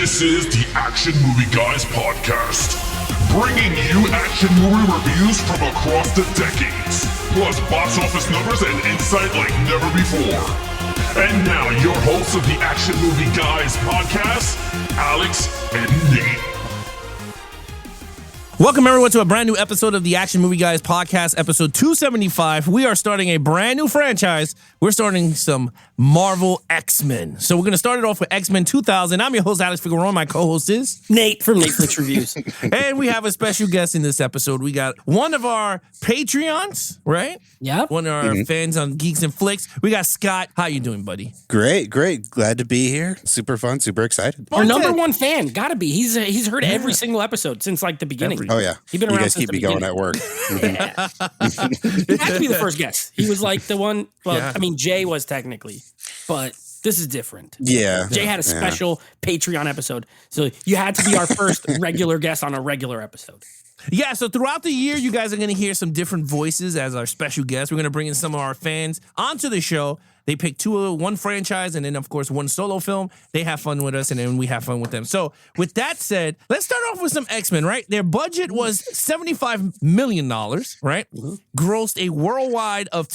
This is the Action Movie Guys podcast, bringing you action movie reviews from across the decades, plus box office numbers and insight like never before. And now, your hosts of the Action Movie Guys podcast, Alex and Nate. Welcome, everyone, to a brand new episode of the Action Movie Guys podcast, episode 275. We are starting a brand new franchise. We're starting some Marvel X-Men. So we're going to start it off with X-Men 2000. I'm your host, Alex Figueroa. My co-host is Nate from Nate Flicks Reviews. And we have a special guest in this episode. We got one of our Patreons, right? Yeah. One of our fans on Geeks and Flicks. We got Scott. How you doing, buddy? Great. Glad to be here. Super fun, super excited. Our number one fan, gotta be. He's heard every single episode since like the beginning. Oh, yeah. He's been around you guys since keep the me beginning. going at work. Yeah. He has to be the first guest. He was like the one, well, Yeah. I mean, Jay was technically, but this is different. Yeah. Jay had a special Patreon episode. So you had to be our first regular guest on a regular episode. Yeah, so throughout the year, you guys are going to hear some different voices as our special guests. We're going to bring in some of our fans onto the show. They pick one franchise and then, of course, one solo film. They have fun with us, and then we have fun with them. So with that said, let's start off with some X-Men, right? Their budget was $75 million, right? Grossed a worldwide of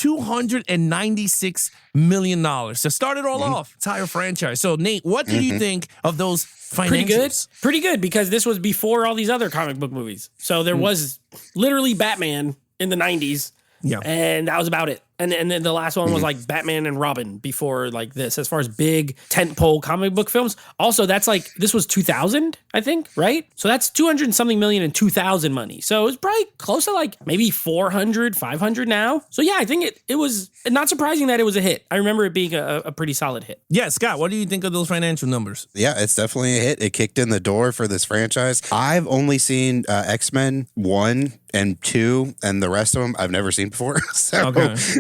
$296 million. To start it all off, entire franchise. So, Nate, what do you think of those financials? Pretty good, because this was before all these other comic book movies. So there was literally Batman in the 90s. Yeah. And that was about it. And then the last one was like Batman and Robin before like this, as far as big tentpole comic book films. Also, that's like, this was 2000, I think, right? So that's 200 and something million in 2000 money. So it was probably close to like maybe 400, 500 now. So yeah, I think it was not surprising that it was a hit. I remember it being a pretty solid hit. Yeah, Scott, what do you think of those financial numbers? Yeah, it's definitely a hit. It kicked in the door for this franchise. I've only seen X-Men 1 and 2, and the rest of them I've never seen before. So,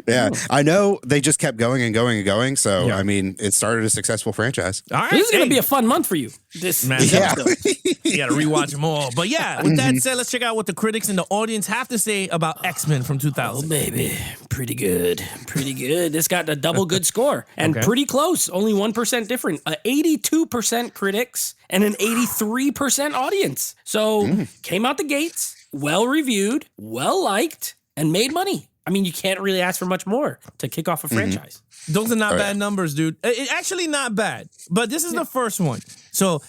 yeah, I know they just kept going and going and going. So, Yeah. I mean, it started a successful franchise. All right. This is going to be a fun month for you. This Yeah. episode. You got to rewatch them all. But yeah, with that said, let's check out what the critics and the audience have to say about X-Men from 2000. Oh, baby. Pretty good. Pretty good. This got a double good score and Okay. pretty close. Only 1% different. 82% critics and an 83% audience. So came out the gates, well reviewed, well liked, and made money. I mean, you can't really ask for much more to kick off a franchise. Those are not Oh, bad numbers, dude. It actually not bad. But this is the first one. So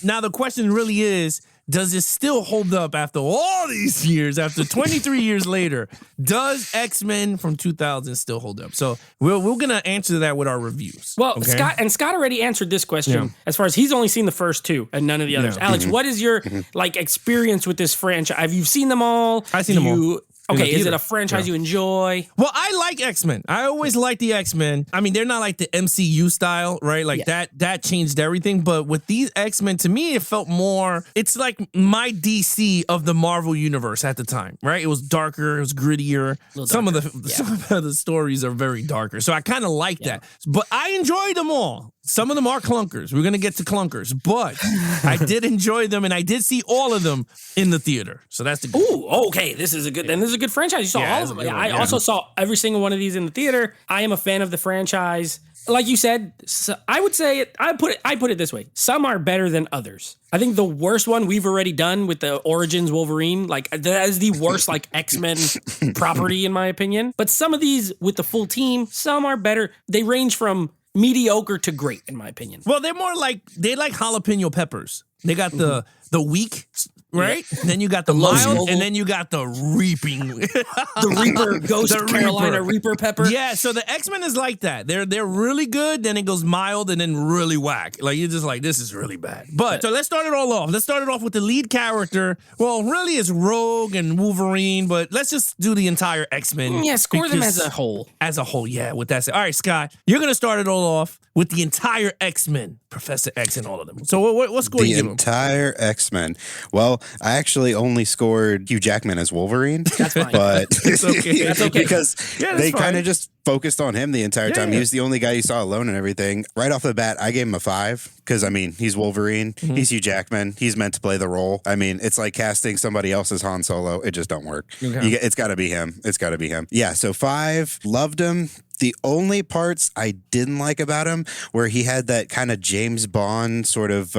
now the question really is, does it still hold up after all these years, after 23 years later? Does X-Men from 2000 still hold up? So we're going to answer that with our reviews. Well, okay? Scott already answered this question Yeah. as far as he's only seen the first two and none of the others. Yeah. Alex, what is your like experience with this franchise? Have you seen them all? I've seen them all. In the Okay, is it theater. a franchise you enjoy? Well, I like X-Men. I always like the X-Men. I mean, they're not like the MCU style, right? Like that changed everything. But with these X-Men, to me, it felt more, it's like my DC of the Marvel universe at the time, right? It was darker, it was grittier. Some of the stories are very darker. So I kind of like that. But I enjoyed them all. Some of them are clunkers. We're going to get to clunkers. But I did enjoy them, and I did see all of them in the theater. So that's the good. Ooh, okay. This is a good franchise. You saw Yeah, all it's of a them. good one, I yeah. also saw every single one of these in the theater. I am a fan of the franchise. Like you said, I would say I put it this way. Some are better than others. I think the worst one we've already done with the Origins Wolverine, like that is the worst like X-Men property in my opinion. But some of these with the full team, some are better. They range from mediocre to great in my opinion. Well, they're more like jalapeno peppers. They got the weak, right? And then you got the mild, smoke. and then you got the reaping. The Reaper Ghost The Carolina Reaper pepper. Yeah, so the X-Men is like that. They're really good, then it goes mild, and then really whack. Like you're just like, this is really bad. But so let's start it all off. Let's start it off with the lead character. Well, really it's Rogue and Wolverine, but let's just do the entire X-Men. Yeah, score them because- as a whole. As a whole, yeah, with that said. All right, Scott, you're going to start it all off with the entire X-Men, Professor X and all of them. So what score The you give them? entire X-Men. Well, I actually only scored Hugh Jackman as Wolverine. That's fine. But It's okay. That's okay. because Yeah, that's they fine. kind of just focused on him the entire time. He was the only guy you saw alone and everything. Right off the bat, I gave him a 5 because, I mean, he's Wolverine. He's Hugh Jackman. He's meant to play the role. I mean, it's like casting somebody else as Han Solo. It just don't work. Okay. It's got to be him. It's got to be him. Yeah, so 5, loved him. The only parts I didn't like about him where he had that kind of James Bond sort of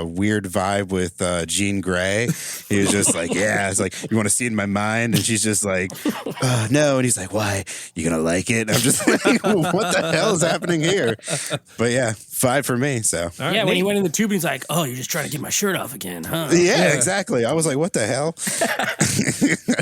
weird vibe with Jean Grey. He was just like, yeah, it's like, you want to see in my mind? And she's just like, no. And he's like, why? You going to like it? And I'm just like, what the hell is happening here? But yeah, 5 for me. So yeah, when he went in the tube, he's like, oh, you're just trying to get my shirt off again, huh? Yeah, exactly. I was like, what the hell?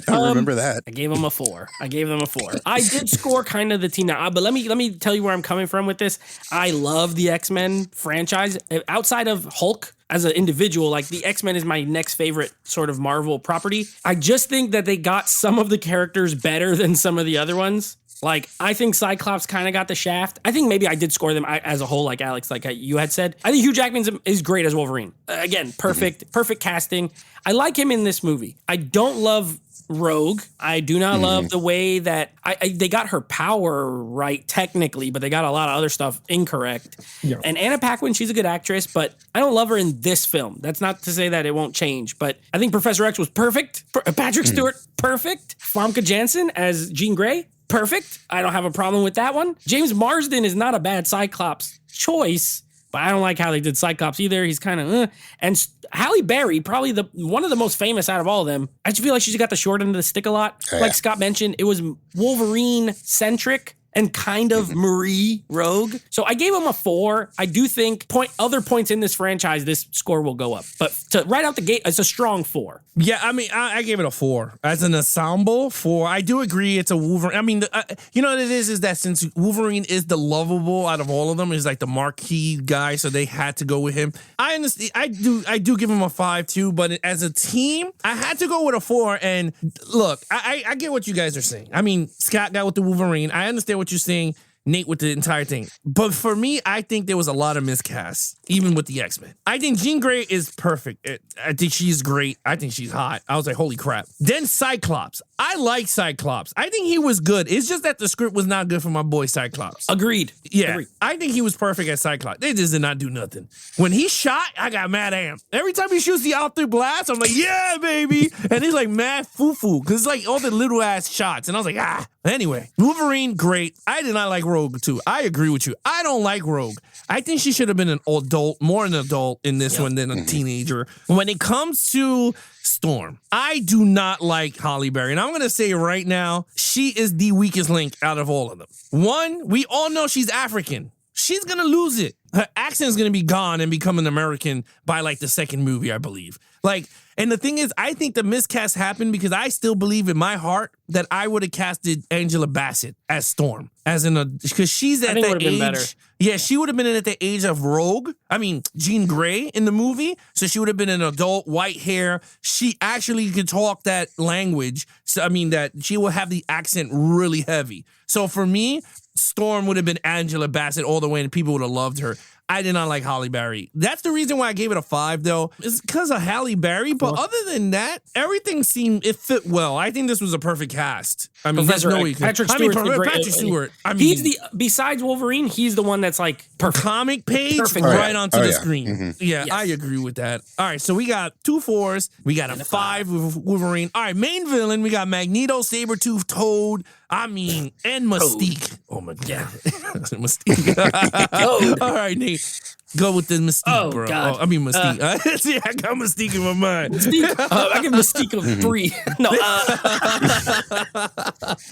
I don't remember that. I gave him a 4. I gave them a 4. I did score kind of the team now, but let me tell you where I'm coming from with this. I love the X-Men franchise. Outside of Hulk, as an individual, like the X-Men is my next favorite sort of Marvel property. I just think that they got some of the characters better than some of the other ones. Like, I think Cyclops kind of got the shaft. I think maybe I did score them as a whole, like Alex, like you had said. I think Hugh Jackman is great as Wolverine. Again, perfect casting. I like him in this movie. I don't love Rogue. I do not love the way that they got her power right technically, but they got a lot of other stuff incorrect. Yeah. And Anna Paquin, she's a good actress, but I don't love her in this film. That's not to say that it won't change, but I think Professor X was perfect. Patrick Stewart, perfect. Famke Janssen as Jean Grey, perfect. I don't have a problem with that one. James Marsden is not a bad Cyclops choice, but I don't like how they did Cyclops either. He's kind of And Halle Berry, probably one of the most famous out of all of them. I just feel like she's got the short end of the stick a lot. Like Scott mentioned, it was Wolverine-centric and kind of Marie Rogue. So I gave him a 4. I do think other points in this franchise, this score will go up. But right out the gate, it's a strong 4. Yeah, I mean, I gave it a 4. As an ensemble, 4. I do agree it's a Wolverine. I mean, you know what it is that since Wolverine is the lovable out of all of them, he's like the marquee guy, so they had to go with him. I understand. I do give him a 5 too, but as a team, I had to go with a 4. And look, I get what you guys are saying. I mean, Scott got with the Wolverine. I understand what you're saying, Nate, with the entire thing. But for me, I think there was a lot of miscasts, even with the X-Men. I think Jean Grey is perfect. I think she's great. I think she's hot. I was like, holy crap. Then Cyclops. I like Cyclops. I think he was good. It's just that the script was not good for my boy Cyclops. Agreed. Yeah. Agreed. I think he was perfect as Cyclops. They just did not do nothing. When he shot, I got mad at him. Every time he shoots the out through blast, I'm like, yeah, baby. And he's like mad foo-foo because it's like all the little ass shots. And I was like, ah. Anyway, Wolverine, great. I did not like Rogue too. I agree with you. I don't like Rogue. I think she should have been an adult, more an adult in this one than a teenager. When it comes to Storm, I do not like Halle Berry. And I'm going to say right now, she is the weakest link out of all of them. One, we all know she's African. She's going to lose it. Her accent is going to be gone and become an American by like the second movie, I believe. And the thing is, I think the miscast happened because I still believe in my heart that I would have casted Angela Bassett as Storm, because she's at that age. Better. Yeah, she would have been at the age of Rogue. I mean, Jean Grey in the movie. So she would have been an adult, white hair. She actually could talk that language. So I mean, that she will have the accent really heavy. So for me, Storm would have been Angela Bassett all the way, and people would have loved her. I did not like Halle Berry. That's the reason why I gave it a 5, though. It's because of Halle Berry. But other than that, everything it fit well. I think this was a perfect cast. I mean, Patrick Stewart. I mean, he's besides Wolverine, he's the one that's like perfect. Comic page right onto the screen. Mm-hmm. Yeah, yes. I agree with that. All right, so we got 2 4s. We got a 5 with Wolverine. All right, main villain, we got Magneto, Sabretooth, Toad. I mean, and Mystique. Toad. Oh my God. Mystique. All right, Nate. Go with the Mystique, bro. God. I mean, Mystique. See, I got Mystique in my mind. Mystique? I give Mystique a 3. No.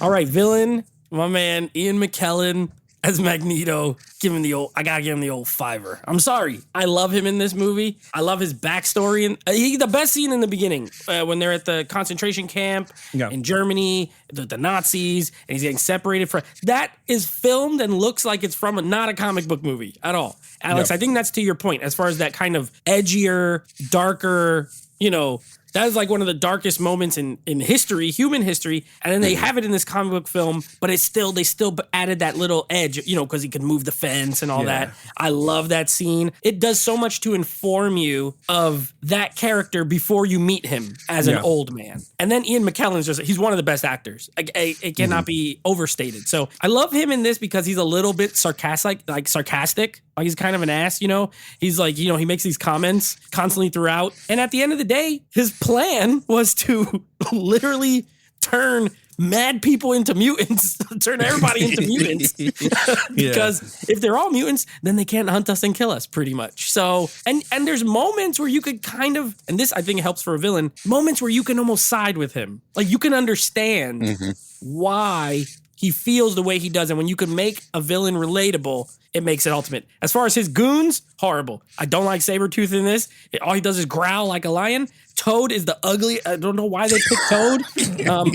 All right, villain, my man, Ian McKellen as Magneto. I gotta give him the old 5. I'm sorry. I love him in this movie. I love his backstory. And the best scene in the beginning, when they're at the concentration camp in Germany, the Nazis, and he's getting separated from. That is filmed and looks like it's from not a comic book movie at all. Alex, I think that's to your point as far as that kind of edgier, darker you know, that is like one of the darkest moments in history, human history. And then they have it in this comic book film, but they still added that little edge, you know, because he can move the fence and all that. I love that scene. It does so much to inform you of that character before you meet him as an old man. And then Ian McKellen's he's one of the best actors. It cannot be overstated. So I love him in this because he's a little bit sarcastic. Like he's kind of an ass, you know? He's like, you know, he makes these comments constantly throughout. And at the end of the day, his plan was to literally turn mad people into mutants, turn everybody into mutants. Because if they're all mutants, then they can't hunt us and kill us pretty much. So, and there's moments where you could kind of, and this I think helps for a villain, moments where you can almost side with him. Like you can understand why he feels the way he does. And when you can make a villain relatable, it makes it ultimate. As far as his goons, horrible. I don't like Sabretooth in this. All he does is growl like a lion. Toad is the ugly. I don't know why they picked Toad.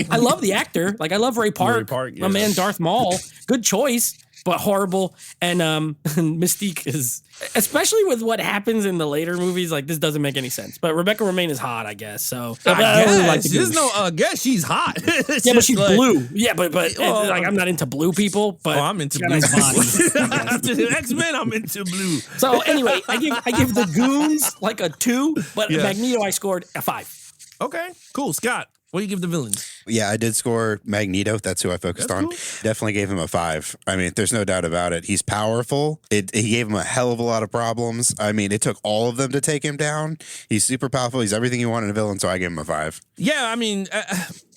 I love the actor. Like I love Ray Park. My man Darth Maul. Good choice, but horrible. And Mystique is, especially with what happens in the later movies, like this doesn't make any sense. But Rebecca Romijn is hot, I guess. So I really like there's no guess. She's hot. Yeah, but she's blue. Yeah, but like I'm not into blue people. But I'm into blue. Nice body. X-Men, I'm into blue. So anyway, I give the goons like a 2, but Magneto I scored a 5. Okay, cool. Scott, what do you give the villains? Yeah, I did score Magneto. That's who I focused on. Cool. Definitely gave him a 5. I mean, there's no doubt about it. He's powerful. He gave him a hell of a lot of problems. I mean, it took all of them to take him down. He's super powerful. He's everything you want in a villain, so I gave him a 5. Yeah, I mean,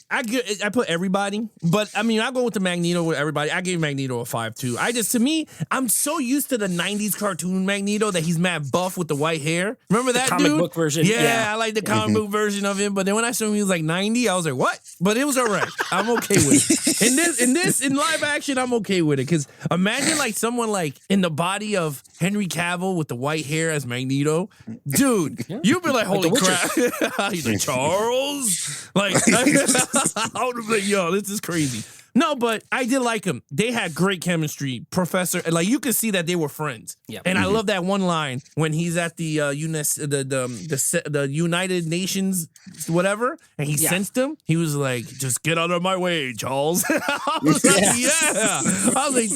I put everybody, but I mean, I go with the Magneto with everybody. I gave Magneto a 5 too. To me, I'm so used to the 90s cartoon Magneto that he's mad buff with the white hair. Remember that comic dude? book version. Yeah, I like the comic book version of him. But then when I saw him, he was like 90. I was like, what? But it was all right. I'm okay with it. In live action, I'm okay with it. Because imagine like someone like in the body of Henry Cavill with the white hair as Magneto. Dude, you'd be like, holy crap. He's like, Charles? Like, I would have been like, yo, this is crazy. No, but I did like him. They had great chemistry. Professor, like you could see that they were friends. Yeah. And I love that one line when he's at the the United Nations, whatever, and he sensed him. He was like, "Just get out of my way, Charles." I was like, yeah. I was like,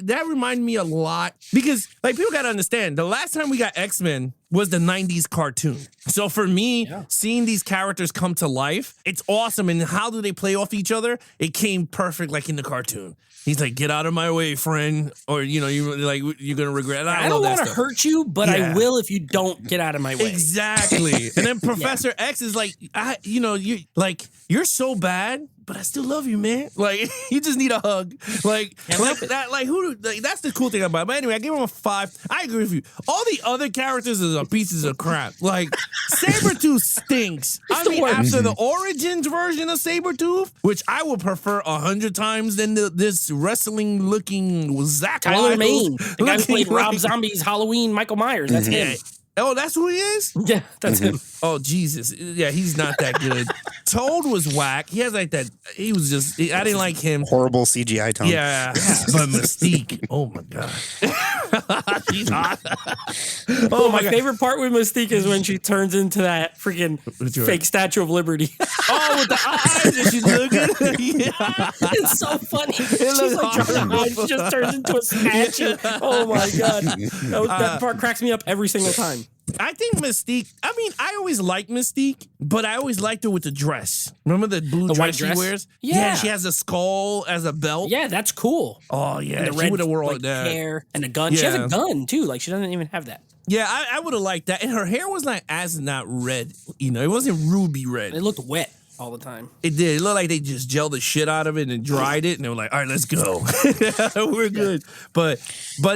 that reminded me a lot because like people gotta understand the last time we got X-Men was the 90s cartoon. So for me, seeing these characters come to life, it's awesome. And how do they play off each other? It came perfect like in the cartoon. He's like, get out of my way, friend. Or, you know, you're going to regret it. I don't want to hurt you, but I will if you don't get out of my way. Exactly. And then Professor X is like, you're so bad, but I still love you, man. Like, you just need a hug. Like that. Like, that's the cool thing about it. But anyway, I give him a 5. I agree with you. All the other characters are pieces of crap. Like, Sabretooth stinks. After the Origins version of Sabretooth, which I would prefer 100 times than this wrestling-looking Zach Tyler Mane. The guy who played Rob Zombie's Halloween Michael Myers. That's him. Oh, that's who he is? Yeah, that's him. Oh, Jesus. Yeah, he's not that good. Toad was whack. He has like that. He was just, I didn't like him. Horrible CGI tone. Yeah, but Mystique. Oh, my God. She's hot. My favorite part with Mystique is when she turns into that freaking fake Statue of Liberty. Oh, with the eyes and she's looking. Yeah. It's so funny. She's like trying to hide. She just turns into a statue. Oh, my God. That part cracks me up every single time. I think Mystique, I always liked Mystique, but I always liked her with the dress. Remember the blue dress she wears? Yeah, she has a skull as a belt. Yeah, that's cool. Oh, yeah. And the red hair and a gun. Yeah. She has a gun, too. Like, she doesn't even have that. Yeah, I would have liked that. And her hair was like not red. You know, it wasn't ruby red. It looked wet all the time. It did. It looked like they just gelled the shit out of it and dried it, and they were like, all right, let's go. We're good. But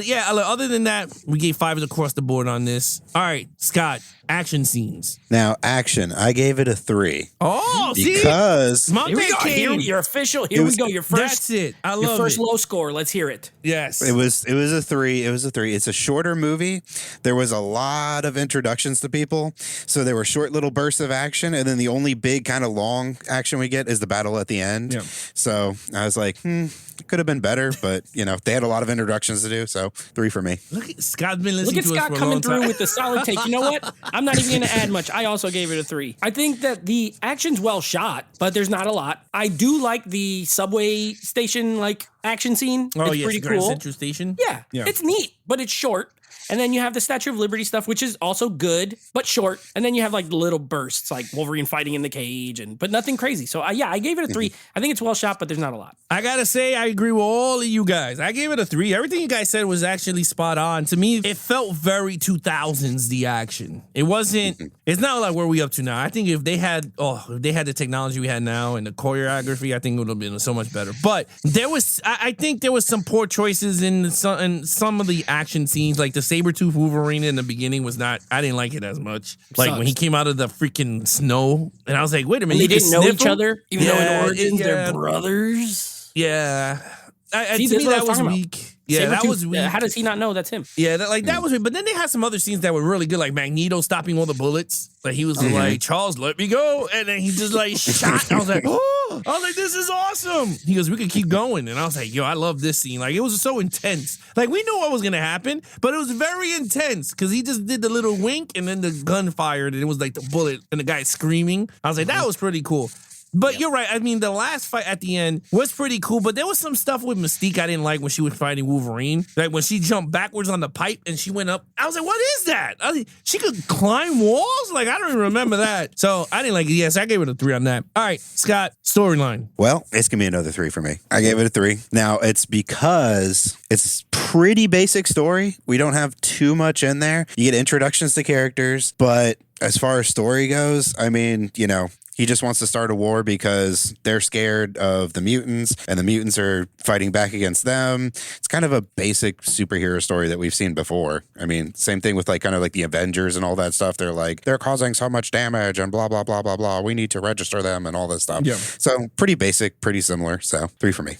yeah, other than that, we gave 5s across the board on this. All right, Scott, action scenes. Now, action. I gave it a 3. Oh, because here we go. Your official. Here we go. Your first. That's it. I love your first it. low score. Let's hear it. Yes. It was a 3. It was a 3. It's a shorter movie. There was a lot of introductions to people, so there were short little bursts of action, and then the only big kind of long long action we get is the battle at the end. Yeah. So I was like, it could have been better, but they had a lot of introductions to do. So 3 for me. Look at Scott's been listening to us Scott for a coming long through time. with the solid take. You know what? I'm not even going to add much. I also gave it a 3. I think that the action's well shot, but there's not a lot. I do like the subway station action scene. Oh, it's yes, pretty Grand cool. Central Station. Yeah, it's neat, but it's short. And then you have the Statue of Liberty stuff, which is also good, but short. And then you have little bursts, like Wolverine fighting in the cage, but nothing crazy. So I gave it a 3. I think it's well shot, but there's not a lot. I gotta say, I agree with all of you guys. I gave it a 3. Everything you guys said was actually spot on. To me, it felt very 2000s, the action. It wasn't, it's not like where we up to now. I think if they had the technology we had now and the choreography, I think it would have been so much better. But I think there was some poor choices in some of the action scenes, like the Sabretooth Wolverine in the beginning I didn't like it as much. Like when he came out of the freaking snow, and I was like, wait a minute. And they didn't know each him? other, even though in Origins they're brothers. Yeah. See, to me, that was talking weak. about. Yeah, that Sabretooth, was weak. How does he not know that's him? Yeah, that was weird. But then they had some other scenes that were really good, like Magneto stopping all the bullets. Like he was like, Charles, let me go. And then he just shot. I was like, this is awesome. He goes, we could keep going. And I was like, yo, I love this scene. Like, it was so intense. Like, we knew what was going to happen, but it was very intense because he just did the little wink and then the gun fired and it was like the bullet and the guy screaming. I was like, that was pretty cool. But you're right. I mean, the last fight at the end was pretty cool, but there was some stuff with Mystique I didn't like when she was fighting Wolverine. Like when she jumped backwards on the pipe and she went up. I was like, what is that? She could climb walls? Like, I don't even remember that. So I didn't like it. Yes, I gave it a 3 on that. All right, Scott, storyline. Well, it's going to be another 3 for me. I gave it a 3. Now, it's because it's pretty basic story. We don't have too much in there. You get introductions to characters, but as far as story goes, I mean, he just wants to start a war because they're scared of the mutants and the mutants are fighting back against them. It's kind of a basic superhero story that we've seen before. I mean, same thing with kind of the Avengers and all that stuff. They're causing so much damage and blah, blah, blah, blah, blah. We need to register them and all this stuff. Yeah. So pretty basic, pretty similar. So 3 for me.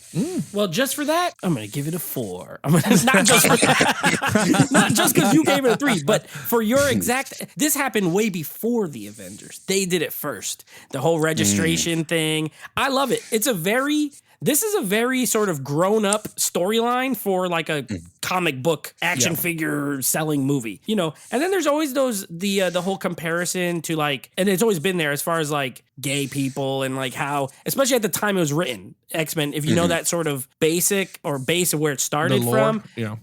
Well, just for that, I'm going to give it a 4. Not just for that. Not just because you gave it a 3, but for your exact, this happened way before the Avengers. They did it first. The whole registration thing. I love it. This is a very sort of grown up storyline for a comic book action figure selling movie, and then there's always the whole comparison to and it's always been there as far as gay people and how, especially at the time it was written, X-Men, if you know that sort of base of where it started from. Yeah.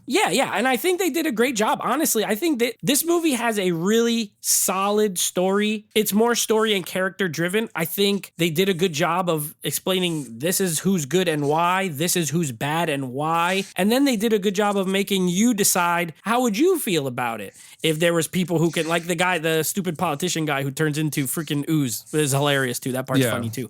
And I think they did a great job. Honestly, I think that this movie has a really solid story. It's more story and character driven. I think they did a good job of explaining this is who's good and why, this is who's bad and why. And then they did a good job of making you decide how would you feel about it. If there was people who can, the stupid politician guy who turns into freaking ooze is hilarious too. That part's funny too.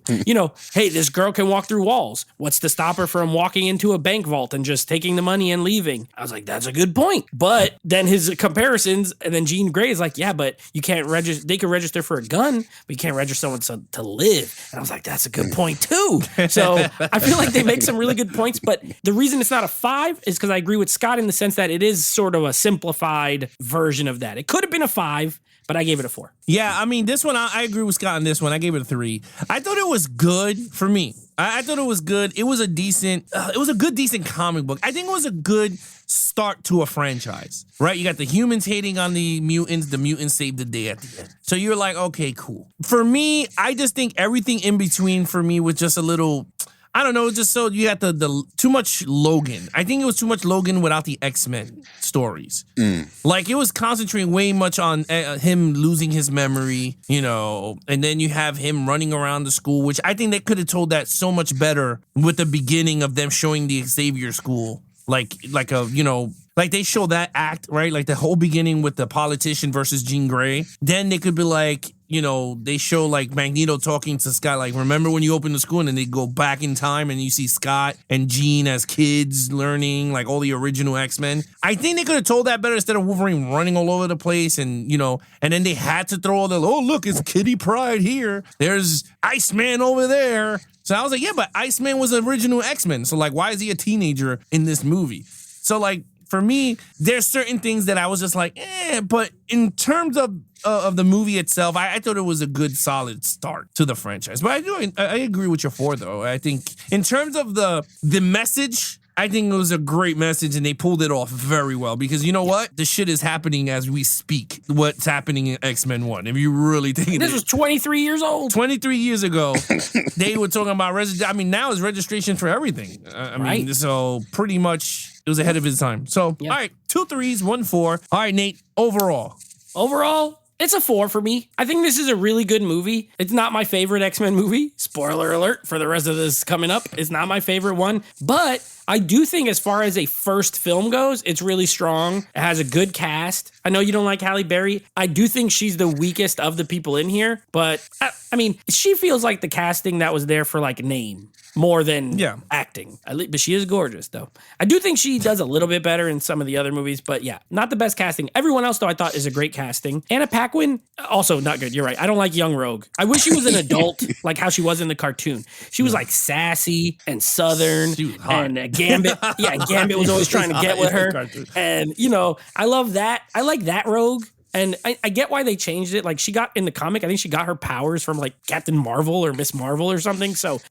Hey, this girl can walk through walls. What's to stop her from walking into a bank vault and just taking the money and leaving? I was like, that's a good point. But then his comparisons, and then Jean Grey is like, yeah, but you can't register. They can register for a gun, but you can't register someone to live. And I was like, that's a good point too. So I feel like they make some really good points. But the reason it's not a 5 is because I agree with Scott in the sense that it is sort of a simplified version of that. It could have been a 5, but I gave it a 4. Yeah, I mean, this one, I agree with Scott on this one. I gave it a 3. I thought it was good for me. I thought it was good. It was a decent comic book. I think it was a good start to a franchise, right? You got the humans hating on the mutants saved the day at the end. So you're like, okay, cool. For me, I just think everything in between for me was just a little, I don't know, just so you got the too much Logan. I think it was too much Logan without the X-Men stories. Like, it was concentrating way much on him losing his memory, and then you have him running around the school, which I think they could have told that so much better with the beginning of them showing the Xavier school. Like they show that act, right? Like the whole beginning with the politician versus Jean Grey. Then they could be like, they show Magneto talking to Scott, remember when you opened the school, and then they go back in time and you see Scott and Jean as kids learning all the original X-Men. I think they could have told that better instead of Wolverine running all over the place and then they had to throw all look, it's Kitty Pryde here. There's Iceman over there. So I was like, yeah, but Iceman was the original X-Men. So why is he a teenager in this movie? So for me, there's certain things that I was just like, but in terms of the movie itself, I thought it was a good, solid start to the franchise. But I agree with your 4, though. I think in terms of the message, I think it was a great message, and they pulled it off very well. Because you know what? The shit is happening as we speak. What's happening in X-Men 1. If you really think This was 23 years old. 23 years ago, they were talking about now it's registration for everything. I mean, so pretty much it was ahead of its time. So, all right, 2 3s, 1 4. All right, Nate, overall, it's a 4 for me. I think this is a really good movie. It's not my favorite X-Men movie. Spoiler alert for the rest of this coming up. It's not my favorite one. But I do think as far as a first film goes, it's really strong. It has a good cast. I know you don't like Halle Berry. I do think she's the weakest of the people in here. But, I mean, she feels like the casting that was there for, like, name more than acting. But she is gorgeous, though. I do think she does a little bit better in some of the other movies, but yeah, not the best casting. Everyone else, though, I thought is a great casting. Anna Paquin, also not good. You're right. I don't like young Rogue. I wish she was an adult, like how she was in the cartoon. She was like sassy and southern, and Gambit. Yeah, Gambit was always trying to get with her. And, you know, I love that. I like that Rogue. And I get why they changed it. Like, she got in the comic, I think she got her powers from, like, Captain Marvel or Miss Marvel or something. So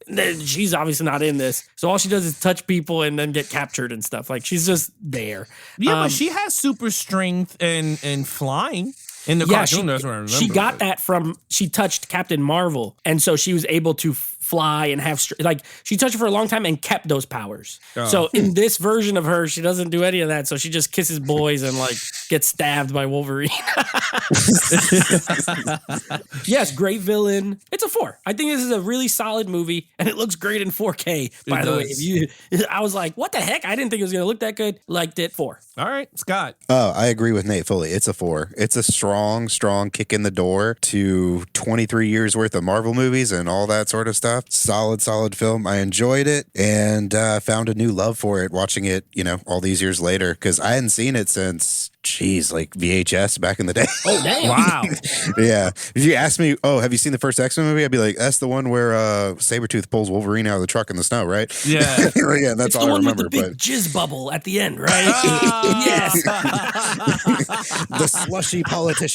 she's obviously not in this. So all she does is touch people and then get captured and stuff. Like, she's just there. Yeah, but she has super strength and flying. In the cartoon, that's what I remember. She got that from, she touched Captain Marvel. And so she was able to fly and have, she touched it for a long time and kept those powers. Oh. So in this version of her, she doesn't do any of that. So she just kisses boys and, like, gets stabbed by Wolverine. Yes, great villain. It's a 4. I think this is a really solid movie, and it looks great in 4K, by the way. I was like, what the heck? I didn't think it was going to look that good. Liked it. 4. All right, Scott. Oh, I agree with Nate fully. It's a 4. It's a strong kick in the door to 23 years worth of Marvel movies and all that sort of stuff. Solid film. I enjoyed it and found a new love for it watching it, you know, all these years later, because I hadn't seen it since, like VHS back in the day. Oh, damn. Wow. Yeah. If you ask me, have you seen the first X-Men movie? I'd be like, that's the one where Sabretooth pulls Wolverine out of the truck in the snow, right? Yeah. Yeah, that's it's all the I one remember. With the big jizz bubble at the end, right? Yes. The slushy politician.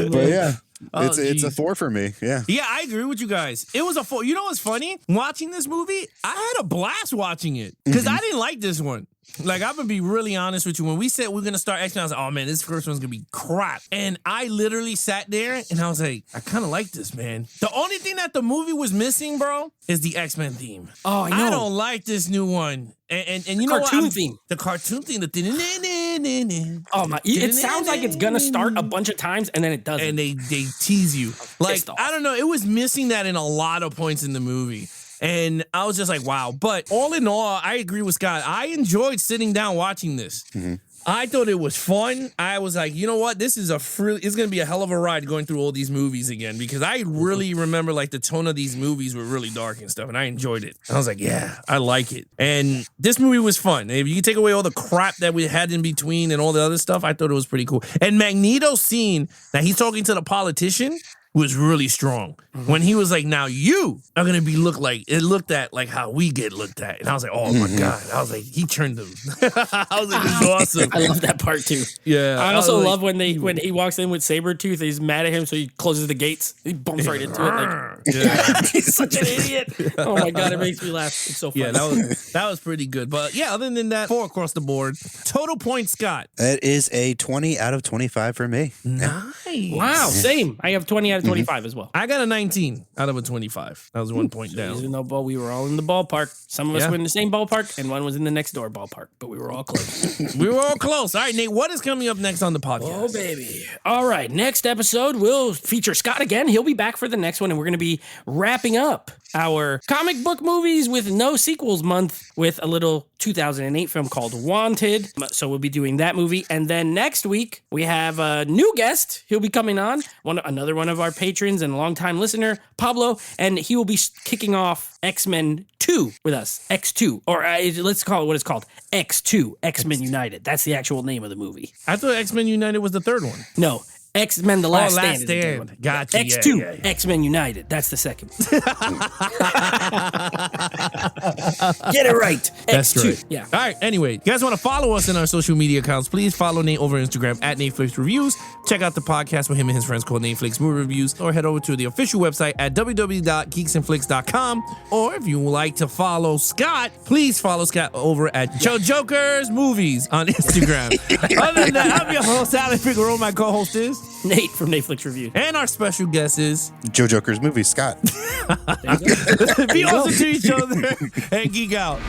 But yeah. It's a 4 for me. Yeah. Yeah, I agree with you guys. It was a 4. You know what's funny? Watching this movie, I had a blast watching it because I didn't like this one. Like, I'm going to be really honest with you. When we said we're going to start X-Men, I was like, oh, man, this first one's going to be crap. And I literally sat there and I was like, I kind of like this, man. The only thing that the movie was missing, bro, is the X-Men theme. Oh, I know. I don't like this new one. And you know what? Cartoon theme. The cartoon theme. Oh, my. It sounds like it's going to start a bunch of times and then it doesn't. And they tease you. Like, I don't know. It was missing that in a lot of points in the movie. And I was just like, wow. But all in all, I agree with Scott. I enjoyed sitting down watching this. Mm-hmm. I thought it was fun. I was like, you know what? This is it's going to be a hell of a ride going through all these movies again, because I really remember, like, the tone of these movies were really dark and stuff, and I enjoyed it. I was like, yeah, I like it. And this movie was fun. If you take away all the crap that we had in between and all the other stuff, I thought it was pretty cool. And Magneto's scene, that he's talking to the politician, was really strong. Mm-hmm. When he was like, now you are going to be looked at like how we get looked at. And I was like, oh my God. I was like, he turned them. I was like, this is awesome. I love that part too. Yeah. I also love when he walks in with Sabretooth, he's mad at him, so he closes the gates. He bumps right into it. Like, he's such an idiot. Oh my God, it makes me laugh. It's so funny. Yeah, that was pretty good. But yeah, other than that, 4 across the board. Total points, Scott. That is a 20 out of 25 for me. Nice. Wow, same. I have 20 out of 25 as well. I got a 19 out of a 25. That was 1 point down. Even though we were all in the ballpark. Some of us were in the same ballpark, and one was in the next door ballpark, but we were all close. We were all close. All right, Nate, what is coming up next on the podcast? Oh, baby. All right, next episode, we'll feature Scott again. He'll be back for the next one, and we're going to be wrapping up our comic book movies with no sequels month with a little 2008 film called Wanted. So we'll be doing that movie. And then next week, we have a new guest. He'll be coming on, another one of our patrons and longtime listener, Pablo, and he will be kicking off X-Men 2 with us. X2, or let's call it what it's called. X2, X-Men United. That's the actual name of the movie. I thought X-Men United was the third one. No. X-Men: The Last Last Stand. is the third Stand. one. Gotcha. X2, Yeah. X-Men United. That's the second. Get it right. That's X2. right. Yeah. All right. Anyway, you guys want to follow us in our social media accounts? Please follow Nate over Instagram at Netflix Reviews. Check out the podcast with him and his friends called Netflix Movie Reviews, or head over to the official website at www.geeksandflix.com. Or if you would like to follow Scott, please follow Scott over at Joe Jokers Movies on Instagram. Other than that, I'm your host, Sally Figueroa. My co-host is, Nate from Netflix Review. and our special guest is. Joe Joker's movie, Scott. There you go. Be awesome to each other and geek out.